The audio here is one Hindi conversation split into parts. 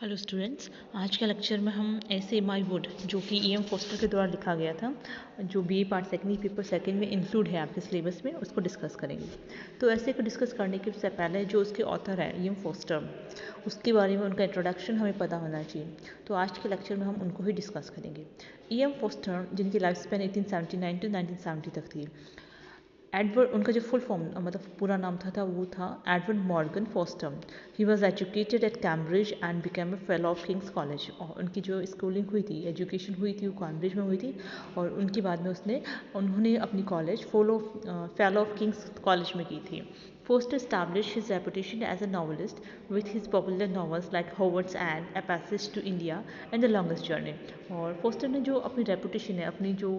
हेलो स्टूडेंट्स, आज के लेक्चर में हम ऐसे माई वुड जो कि ई एम फोस्टर के द्वारा लिखा गया था, जो BA part second paper second में इंक्लूड है आपके सिलेबस में, उसको डिस्कस करेंगे। तो ऐसे को डिस्कस करने के से पहले जो उसके ऑथर है ई एम फोस्टर, उसके बारे में उनका इंट्रोडक्शन हमें पता होना चाहिए। तो आज के लेक्चर में हम उनको ही डिस्कस करेंगे। ई एम फोस्टर, जिनकी लाइफ स्पैन 1879 टू 1970 तक थी। एडवर्ड, उनका जो फुल फॉर्म मतलब पूरा नाम था वो था Edward Morgan Forster. He was educated at Cambridge and became a fellow of King's College. और उनकी जो स्कूलिंग हुई थी, एजुकेशन हुई थी, वो कैम्ब्रिज में हुई थी। और उनके बाद में उन्होंने अपनी college fellow of King's college में की थी। Foster established his reputation as a novelist with his popular novels like Howard's End, A Passage to India and The Longest Journey। और फोस्टर ने जो अपनी रेपुटेशन है, अपनी जो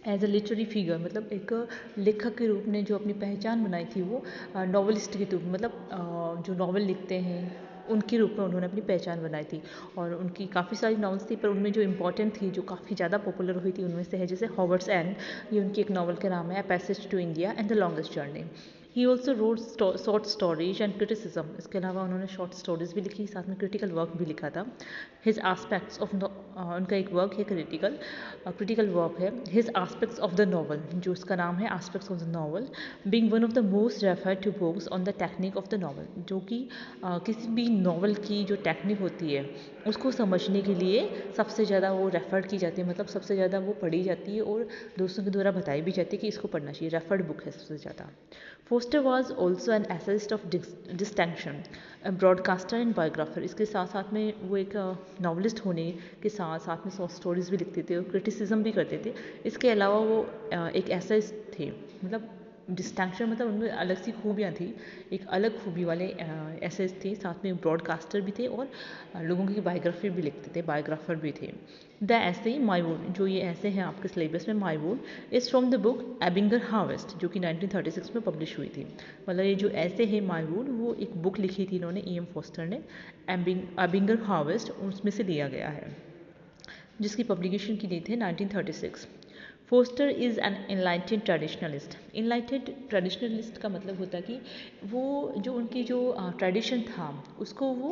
एज अ लिटरेरी फिगर, मतलब एक लेखक के रूप में जो अपनी पहचान बनाई थी, वो नॉवलिस्ट के रूप में, मतलब जो नॉवल लिखते हैं उनके रूप में उन्होंने अपनी पहचान बनाई थी। और उनकी काफ़ी सारी नॉवल्स थी, पर उनमें जो इम्पोर्टेंट थी, जो काफ़ी ज़्यादा पॉपुलर हुई थी, उनमें से है जैसे हॉवर्ड्स एंड, ये उनकी एक नॉवल का नाम है, Passage to India and the longest journey. He also wrote short stories and criticism. इसके अलावा उन्होंने शॉर्ट स्टोरीज भी लिखी, साथ में क्रिटिकल वर्क भी लिखा था। हिज आस्पेक्ट्स ऑफ, उनका एक वर्क है क्रिटिकल वर्क है, his aspects of the novel, जो उसका नाम है aspects of the novel, being one of the most referred to books on the technique of the novel. जो कि किसी भी नॉवल की जो टेक्निक होती है उसको समझने के लिए सबसे ज़्यादा वो रेफर्ड की जाती है, मतलब सबसे ज़्यादा वो पढ़ी जाती है और दूसरों के द्वारा बताई भी जाती है कि इसको पढ़ना चाहिए। रेफर्ड बुक है सबसे ज़्यादा। Forster was also an essayist of distinction, broadcaster and biographer. इसके साथ साथ में वो एक नॉवलिस्ट होने के साथ साथ में शॉर्ट स्टोरीज भी लिखते थे और क्रिटिसिज्म भी करते थे। इसके अलावा वो एक एसेस्ट थे, मतलब डिस्टिंक्शन मतलब उनमें अलग सी खूबियाँ थी, एक अलग खूबी वाले एसेस थे। साथ में ब्रॉडकास्टर भी थे और लोगों की बायोग्राफी भी लिखते थे, बायोग्राफर भी थे। द ऐसे माई वुड, जो ये ऐसे हैं आपके सिलेबस में, my wood is from the book Abinger Harvest, जो कि 1936 में पब्लिश हुई थी। मतलब ये जो ऐसे है माई वुड, वो एक बुक लिखी थी इन्होंने, ई एम फोस्टर ने, एबिंगर हार्वेस्ट, उसमें से लिया गया है, जिसकी पब्लिकेशन की डेट है 1936। Foster is an enlightened traditionalist. Enlightened traditionalist का मतलब होता है कि वो जो उनकी जो ट्रेडिशन था उसको वो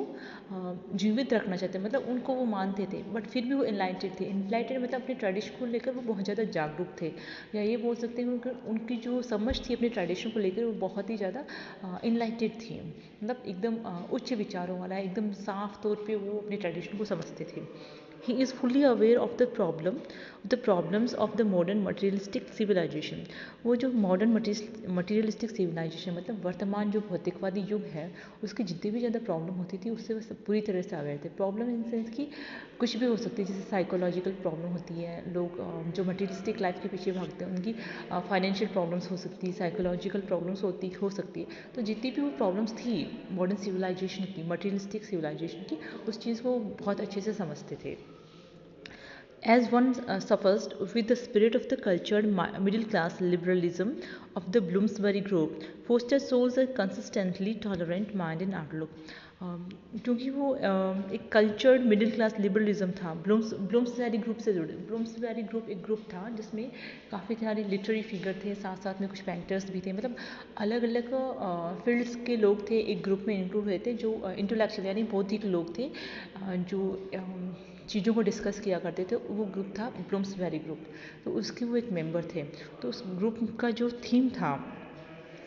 जीवित रखना चाहते, मतलब उनको वो मानते थे, बट फिर भी वो इनलाइटेड थे। इनलाइटेड मतलब अपने ट्रेडिशन को लेकर वो बहुत ज़्यादा जागरूक थे, या ये बोल सकते हैं कि उनकी जो समझ थी अपने ट्रेडिशन को लेकर वो बहुत ही ज़्यादा इनलाइटेड थी, मतलब एकदम उच्च विचारों वाला, एकदम साफ तौर पे वो अपने ट्रेडिशन को समझते थे। He is fully aware of the problems of the modern materialistic civilization। वो जो मॉडर्न मटीरियलिस्टिक सिविलाइजेशन, मतलब वर्तमान जो भौतिकवादी युग है, उसकी जितनी भी ज़्यादा प्रॉब्लम होती थी उससे वो पूरी तरह से अवेयर थे। प्रॉब्लम इन सेंस कि कुछ भी हो सकती है, जैसे साइकोलॉजिकल प्रॉब्लम होती है, लोग जो मटीरियलिस्टिक लाइफ के पीछे भागते हैं उनकी फाइनेंशियल प्रॉब्लम्स हो सकती है, साइकोलॉजिकल प्रॉब्लम्स हो सकती है। तो जितनी भी वो प्रॉब्लम्स थी मॉडर्न सिविलाइजेशन की, मटीरियलिस्टिक सिविलाइजेशन की, उस चीज़ को बहुत अच्छे से समझते थे। As one suffers with the spirit of the cultured middle class liberalism of the Bloomsbury group, Foster shows a consistently tolerant mind and outlook। क्योंकि वो एक कल्चर्ड मिडिल क्लास लिबरलिज्म था, ब्लूम्सबेरी ग्रुप से जुड़े। ब्लूम्सबेरी ग्रुप एक ग्रुप था जिसमें काफ़ी सारे लिटरेरी फिगर थे, साथ साथ में कुछ पेंटर्स भी थे, मतलब अलग अलग फील्ड्स के लोग थे, एक ग्रुप में इंक्लूड हुए थे, जो इंटेलेक्चुअल यानी बौद्धिक लोग थे, जो चीज़ों को डिस्कस किया करते थे। वो ग्रुप था ब्लूम्सबेरी ग्रुप, तो उसके वो एक मेंबर थे। तो उस ग्रुप का जो थीम था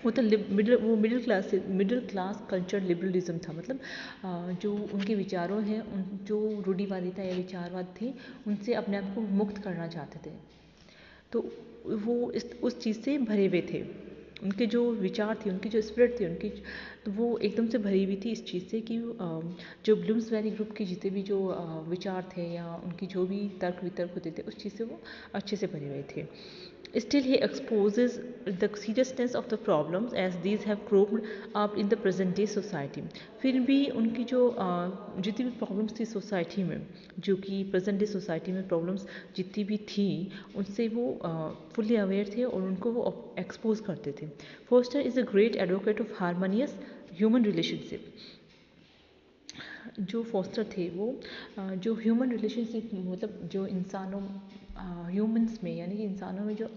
वो तो मिडिल क्लास कल्चर लिबरलिज्म था, मतलब जो उनके विचारों हैं, उन जो रूढ़िवादिता या विचारवाद थे, उनसे अपने आप को मुक्त करना चाहते थे। तो वो उस चीज़ से भरे हुए थे, उनके जो विचार थे, उनकी जो स्पिरिट थी उनकी, तो वो एकदम से भरी हुई थी इस चीज़ से कि जो ब्लूम्सबेरी ग्रुप के जितने भी जो विचार थे या उनकी जो भी तर्क वितर्क होते थे, उस चीज़ से वो अच्छे से भरे हुए थे। Still, he exposes the seriousness of the problems as these have cropped up in the present day society। फिर भी उनकी जो जितनी भी प्रॉब्लम्स थी सोसाइटी में, जो कि प्रेजेंट डे सोसाइटी में प्रॉब्लम्स जितनी भी थी, उनसे वो फुल्ली अवेयर थे और उनको वो एक्सपोज करते थे। Foster is a great advocate of harmonious human relationship. जो फोस्टर थे वो जो ह्यूमन रिलेशनशिप, मतलब जो इंसानों ह्यूमंस में, यानी कि इंसानों में जो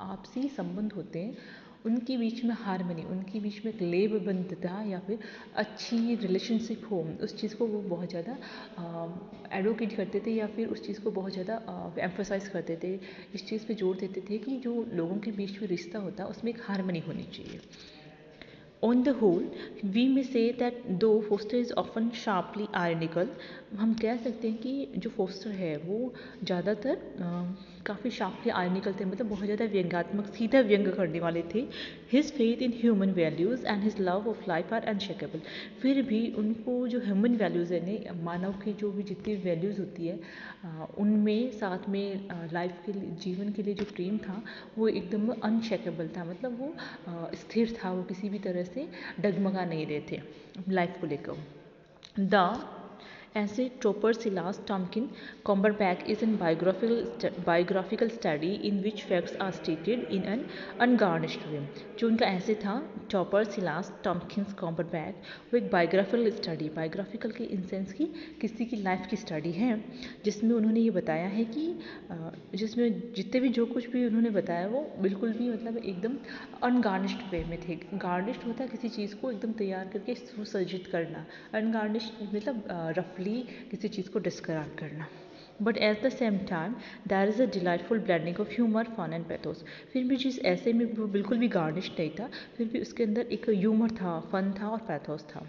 आपसी संबंध होते हैं, उनके बीच में हारमनी, उनके बीच में एक लेबबंधता या फिर अच्छी रिलेशनशिप हो, उस चीज़ को वो बहुत ज़्यादा एडवोकेट करते थे या फिर उस चीज़ को बहुत ज़्यादा एम्फोसाइज करते थे, इस चीज़ पे जोर देते थे कि जो लोगों के बीच में रिश्ता होता है उसमें एक हारमनी होनी चाहिए. On the whole, we may say that though Foster is often sharply ironical, हम कह सकते हैं कि जो फोस्टर है वो ज़्यादातर काफ़ी शार्पली आयरनिकल थे, मतलब बहुत ज़्यादा व्यंग्यात्मक, सीधा व्यंग करने वाले थे. His faith in human values and his love of life are unshakable. फिर भी उनको जो ह्यूमन वैल्यूज़ है, मानव की जो भी जितनी वैल्यूज़ होती है उनमें साथ में लाइफ के लिए, जीवन के लिए जो प्रेम था वो एकदम अनशेकेबल था, मतलब वो स्थिर था, वो किसी भी तरह से डगमगा नहीं रहे थे लाइफ को लेकर. The essay Topper Silas Tompkin Comberbatch is a biographical study in which facts are stated in an ungarnished way. जो उनका ऐसे था टॉपर सिलास टॉम्किंस कॉम्बरबैच, वो एक बायोग्राफिकल स्टडी, बायोग्राफिकल के इन सेंस की किसी की लाइफ की स्टडी है, जिसमें उन्होंने ये बताया है कि जिसमें जितने भी जो कुछ भी उन्होंने बताया वो बिल्कुल भी मतलब एकदम अनगार्निश्ड वे में थे. गार्निश्ड होता है किसी चीज़ को एकदम तैयार करके सुसज्जित करना, अनगार्निश्ड मतलब रफली किसी चीज़ को डिस्क्राइब करना. But at the same time there is a delightful blending of humour, fun and pathos. फिर भी जिस ऐसे में वो बिल्कुल भी गार्निश नहीं था, फिर भी उसके अंदर एक ह्यूमर था, फन था और पैथोस था.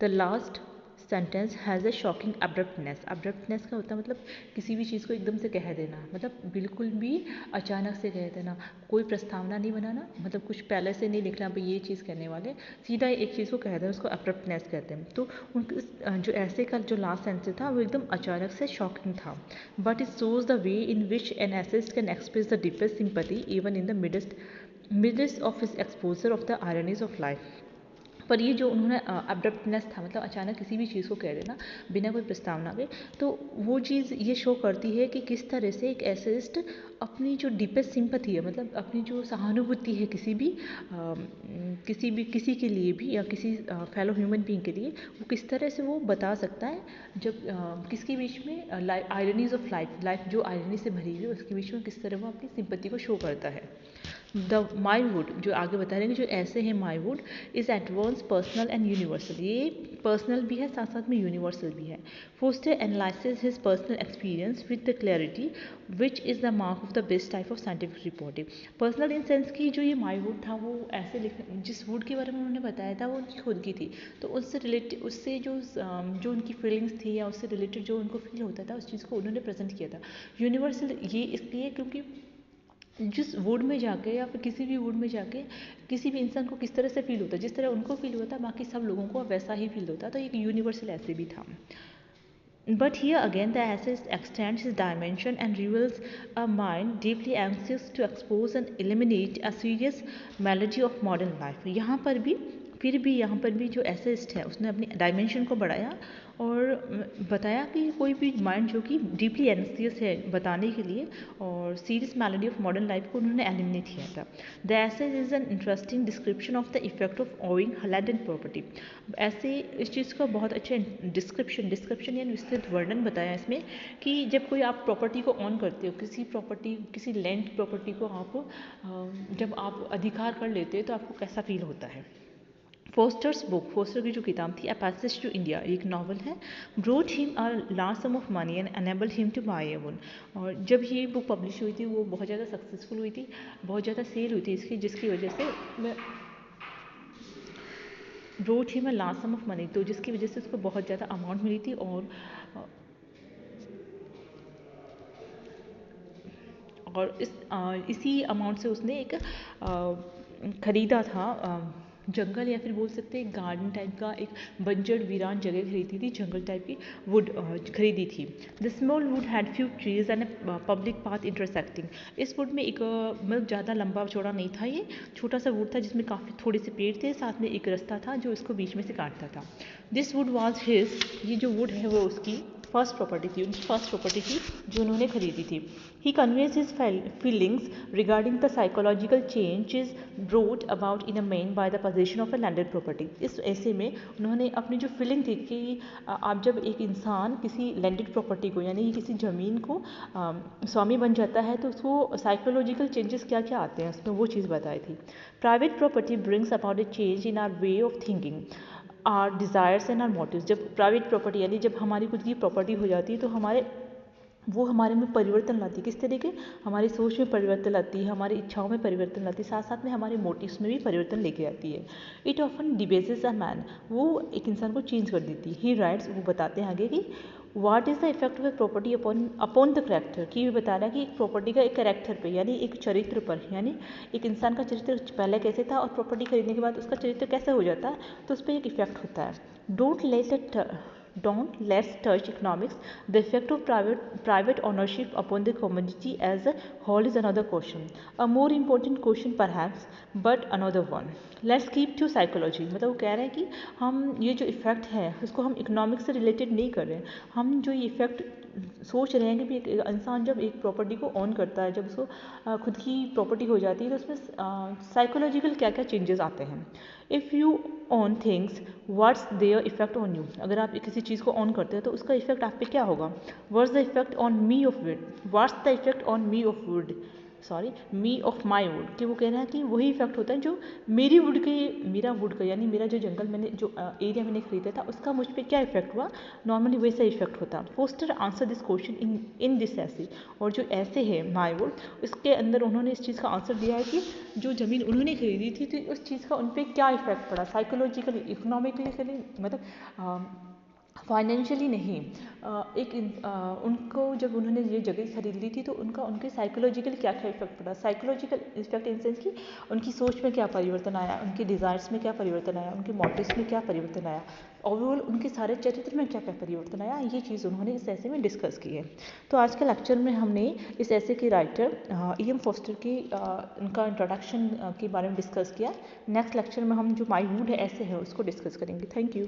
The last sentence has a shocking abruptness. Abruptness का होता है मतलब किसी भी चीज़ को एकदम से कह देना, मतलब बिल्कुल भी अचानक से कह देना, कोई प्रस्तावना नहीं बनाना, मतलब कुछ पहले से नहीं लिखना भाई ये चीज़ कहने वाले, सीधा एक चीज़ को कह देना, उसको अब्रप्टनेस कहते हैं. तो उनके जो ऐसे का जो लास्ट सेंटेंस था वो एकदम अचानक से शॉकिंग था. But it shows the way in which an essayist can express the deepest sympathy even in the midst of his exposure of the ironies of life. पर ये जो उन्होंने अब्रप्टनेस था, मतलब अचानक किसी भी चीज़ को कह देना बिना कोई प्रस्तावना के, तो वो चीज़ ये शो करती है कि किस तरह से एक एसेस्ट अपनी जो डीपेस्ट सिंपैथी है, मतलब अपनी जो सहानुभूति है किसी के लिए भी या किसी फेलो ह्यूमन बीइंग के लिए, वो किस तरह से वो बता सकता है जब किसके बीच में आयरनीज ऑफ लाइफ जो आयरनी से भरी हुई है उसके बीच में किस तरह वो अपनी सिंपैथी को शो करता है. द माई वुड जो आगे बता रहे हैं कि जो ऐसे हैं my wood is at once personal and universal. ये पर्सनल भी है साथ साथ में यूनिवर्सल भी है. Forster analyses his personal experience with the clarity which is the mark of the best type of scientific reporting. Personal in sense की जो ये माई वुड था वो ऐसे लिखने, जिस वुड के बारे में उन्होंने बताया था वो उनकी खुद की थी, तो उससे रिलेटेड, उससे जो उनकी फीलिंग्स थी या उससे रिलेटेड जो उनको फील होता था उस चीज़ को उन्होंने प्रेजेंट किया था. यूनिवर्सल ये इसलिए क्योंकि जिस वुड में जाके या फिर किसी भी वुड में जाके किसी भी इंसान को किस तरह से फील होता है, जिस तरह उनको फील होता है बाकी सब लोगों को वैसा ही फील होता है, तो एक यूनिवर्सल ऐसे भी था. But here again the essayist extends his dimension and reveals a mind deeply anxious to expose and eliminate a serious malady of modern life. फिर भी यहाँ पर भी जो एसेस्ट है उसने अपनी डायमेंशन को बढ़ाया और बताया कि कोई भी माइंड जो कि डीपली एंसियस है बताने के लिए, और सीरियस मैलेडी ऑफ मॉडर्न लाइफ को उन्होंने एलिमिनेट किया था. The essay is an interesting description of the effect of owing land property. ऐसे इस चीज़ का बहुत अच्छा डिस्क्रिप्शन या विस्तृत वर्णन बताया इसमें कि जब कोई आप प्रॉपर्टी को ऑन करते हो, किसी लैंड प्रॉपर्टी को आप जब आप अधिकार कर लेते हो तो आपको कैसा फील होता है. फोस्टर की जो किताब थी, अ पैसेज टू इंडिया, एक नावल है, brought him a large sum of money and enable him to buy a one. और जब ये बुक पब्लिश हुई थी वो बहुत ज़्यादा सक्सेसफुल हुई थी, बहुत ज़्यादा सेल हुई थी इसकी, जिसकी वजह से brought him a large sum of money, तो जिसकी वजह से उसको बहुत ज़्यादा अमाउंट मिली थी और इसी अमाउंट से उसने एक खरीदा था जंगल, या फिर बोल सकते हैं गार्डन टाइप का, एक बंजर वीरान जगह खरीदी थी, जंगल टाइप की वुड खरीदी थी. The small would had few trees and public path intersecting. इस वुड में एक मतलब ज़्यादा लंबा चौड़ा नहीं था, ये छोटा सा वुड था जिसमें काफ़ी थोड़े से पेड़ थे, साथ में एक रास्ता था जो इसको बीच में से काटता था. दिस वुड वॉज हिज, ये जो वुड है वो उसकी फर्स्ट प्रॉपर्टी थी, उनकी फर्स्ट प्रॉपर्टी थी जो उन्होंने खरीदी थी। He conveys his feelings regarding the psychological changes brought about in a man by the possession of a landed property. इस ऐसे में उन्होंने अपनी जो फीलिंग थी कि आप जब एक इंसान किसी लैंडेड प्रॉपर्टी को यानी किसी ज़मीन को स्वामी बन जाता है तो उसको साइकोलॉजिकल चेंजेस क्या क्या आते हैं उसमें, वो चीज़ बताई थी। Private property brings about a change in our way of thinking, our desires and our motives. जब प्राइवेट प्रॉपर्टी यानी जब हमारी खुद की प्रॉपर्टी हो जाती है तो वो हमारे में परिवर्तन लाती है। किस तरीके? हमारी सोच में परिवर्तन लाती है, हमारी इच्छाओं में परिवर्तन लाती है, साथ साथ में हमारे मोटिव्स में भी परिवर्तन लेके आती है। इट ऑफन डिबेसेस अ मैन, वो एक इंसान को चेंज कर देती है। ही राइट्स, वो बताते हैं आगे कि what is the effect of a property upon the character, कि ये बता रहा है कि एक प्रॉपर्टी का एक करेक्टर पे यानी एक चरित्र पर, यानी एक इंसान का चरित्र पहले कैसे था और प्रॉपर्टी खरीदने के बाद उसका चरित्र कैसे हो जाता है, तो उस पर एक इफेक्ट होता है। Don't let's touch economics. The effect of private ownership upon the community as a whole is another question. A more important question perhaps, but another one. Let's keep to psychology. मतलब वो कह रहे हैं कि हम ये जो इफ़ेक्ट है उसको हम इकोनॉमिक्स से रिलेटेड नहीं कर रहे हैं। हम जो ये इफ़ेक्ट सोच रहे हैं कि एक इंसान जब एक प्रॉपर्टी को ऑन करता है, जब उसको खुद की प्रॉपर्टी हो जाती है तो उसमें साइकोलॉजिकल क्या क्या चेंजेस आते हैं। If you own things what's their effect on you, अगर आप किसी चीज़ को ऑन करते हो तो उसका इफेक्ट आप पे क्या होगा। What's the effect on me of would, what's the effect on me of would, me of my would, कि वो कह रहा है कि वही इफेक्ट होता है जो मेरा वुड का यानी मेरा जो जंगल मैंने जो एरिया मैंने खरीदा था उसका मुझ पर क्या इफेक्ट हुआ, नॉर्मली वैसा इफेक्ट होता। Foster answer this question in this essay, और जो ऐसे है माई वुड उसके अंदर उन्होंने इस चीज़ का आंसर दिया है कि जो ज़मीन उन्होंने खरीदी थी तो उस चीज़ का उन पर क्या इफेक्ट पड़ा, साइकोलॉजिकली, इकोनॉमिकली, मतलब फाइनेंशियली नहीं। उनको जब उन्होंने ये जगह खरीद ली थी तो उनके साइकोलॉजिकल क्या क्या इफेक्ट पड़ा, साइकोलॉजिकल इफेक्ट इन सेंस कि उनकी सोच में क्या परिवर्तन आया, उनके डिज़ायर्स में क्या परिवर्तन आया, उनके मोटिव्स में क्या परिवर्तन आया, ओवरऑल उनके सारे चरित्र में क्या क्या परिवर्तन आया, ये चीज़ उन्होंने इस ऐसे में डिस्कस की है। तो आज के लेक्चर में हमने इस ऐसे के राइटर E.M. फोस्टर की उनका इंट्रोडक्शन के बारे में डिस्कस किया। नेक्स्ट लेक्चर में हम जो माई वुड है ऐसे है उसको डिस्कस करेंगे। Thank you.